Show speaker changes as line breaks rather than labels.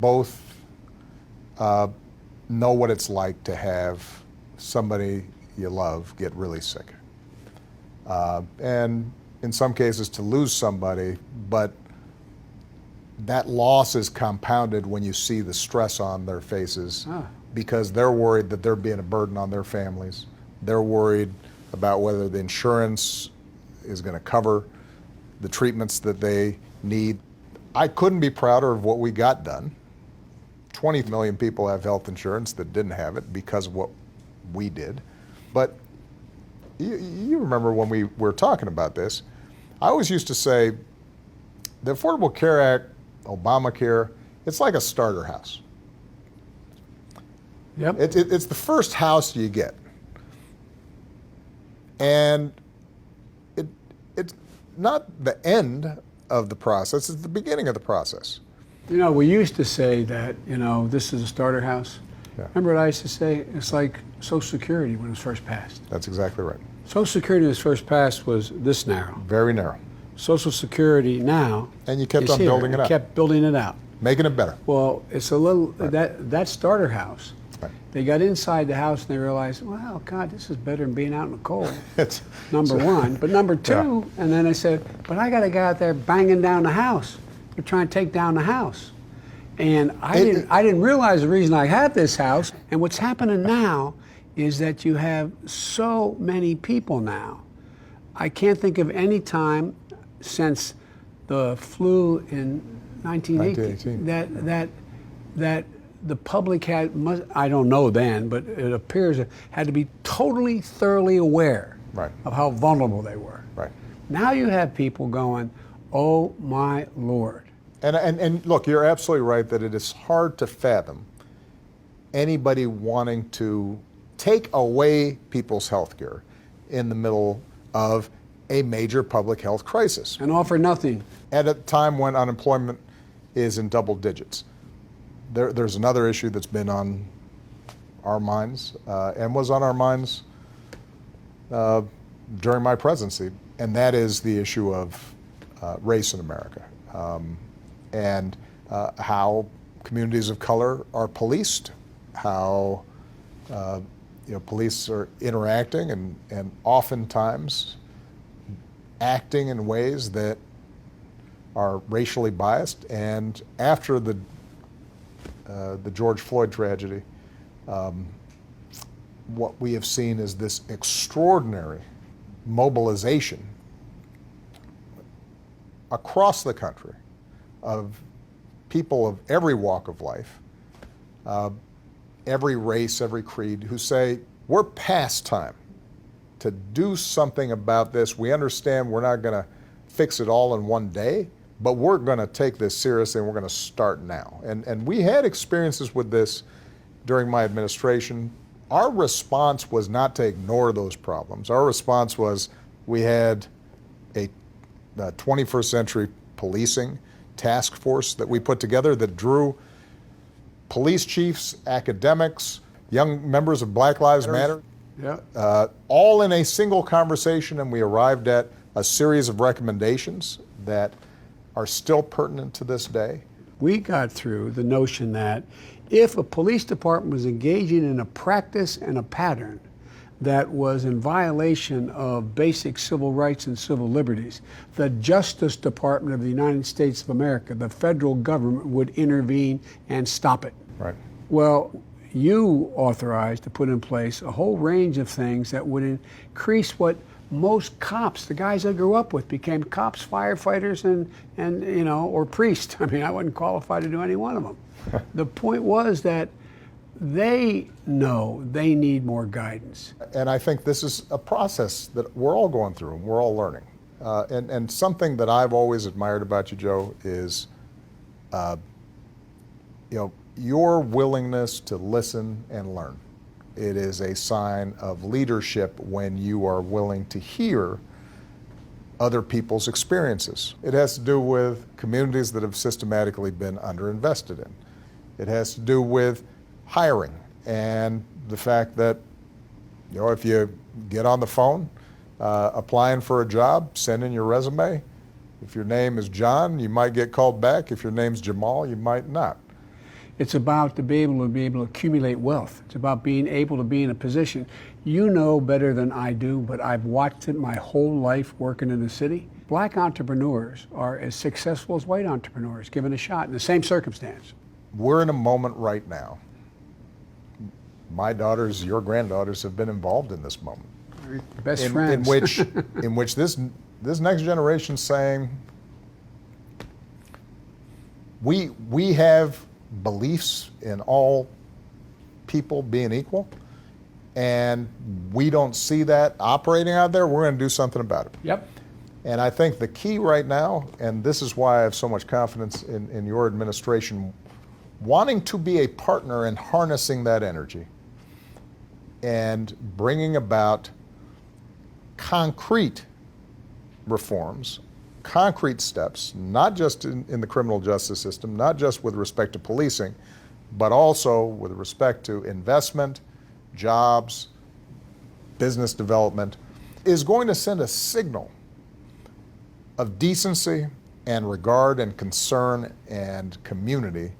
Both know what it's like to have somebody you love get really sick. And in some cases to lose somebody, but that loss is compounded when you see the stress on their faces because they're worried that they're being a burden on their families. They're worried about whether the insurance is going to cover the treatments that they need. I couldn't be prouder of what we got done. 20 million people have health insurance that didn't have it because of what we did. But you remember when we were talking about this, I always used to say the Affordable Care Act, Obamacare, it's like a starter house.
Yep.
It's the first house you get. And it's not the end of the process, it's the beginning of the process.
You know, we used to say that, this is a starter house.
Yeah.
Remember what I used to say? It's like Social Security when it was first passed.
That's exactly right.
Social Security when it was first passed was this narrow.
Very narrow.
Social Security now
And you kept
is
on
here.
building it up.
Kept building it out.
Making it better.
Well, it's a little,
Right.
that starter house,
Right.
they got inside the house and they realized, wow, God, this is better than being out in the cold.
It's,
Number one. But number two, and then I said, but I got a guy out there banging down the house. They're trying to take down the house. And I didn't realize the reason I had this house. And what's happening now is that you have so many people now. I can't think of any time since the flu in 1918 that the public I don't know then, but it appears it had to be totally, thoroughly aware
Right.
of how vulnerable they were.
Right.
Now you have people going, oh my Lord.
And look, you're absolutely right that it is hard to fathom anybody wanting to take away people's health care in the middle of a major public health crisis.
And offer nothing.
At a time when unemployment is in double digits. There's another issue that's been on our minds and was on our minds during my presidency, and that is the issue of race in America. And how communities of color are policed, how police are interacting and oftentimes acting in ways that are racially biased. And after the George Floyd tragedy, what we have seen is this extraordinary mobilization across the country of people of every walk of life, every race, every creed, who say, we're past time to do something about this. We understand we're not going to fix it all in one day, but we're going to take this seriously and we're going to start now. And we had experiences with this during my administration. Our response was not to ignore those problems. Our response was we had a 21st century policing task force that we put together that drew police chiefs, academics, young members of Black Lives Matter, all in a single conversation, and we arrived at a series of recommendations that are still pertinent to this day.
We got through the notion that if a police department was engaging in a practice and a pattern that was in violation of basic civil rights and civil liberties, the Justice Department of the United States of America, the federal government, would intervene and stop it.
Right.
Well, you authorized to put in place a whole range of things that would increase what most cops, the guys I grew up with, became cops, firefighters, and or priests. I mean, I wasn't qualified to do any one of them. The point was that they know they need more guidance.
And I think this is a process that we're all going through and we're all learning. And something that I've always admired about you, Joe, is your willingness to listen and learn. It is a sign of leadership when you are willing to hear other people's experiences. It has to do with communities that have systematically been underinvested in. It has to do with hiring and the fact that, if you get on the phone applying for a job, send in your resume. If your name is John, you might get called back. If your name's Jamal, you might not.
It's about to be able to accumulate wealth. It's about being able to be in a position. You know better than I do, but I've watched it my whole life working in the city. Black entrepreneurs are as successful as white entrepreneurs, given a shot in the same circumstance.
We're in a moment right now. My daughters, your granddaughters, have been involved in this moment.
Best friends.
In which this next generation is saying, we have beliefs in all people being equal, and we don't see that operating out there. We're going to do something about it.
Yep.
And I think the key right now, and this is why I have so much confidence in your administration, wanting to be a partner in harnessing that energy and bringing about concrete reforms, concrete steps, not just in the criminal justice system, not just with respect to policing, but also with respect to investment, jobs, business development, is going to send a signal of decency and regard and concern and community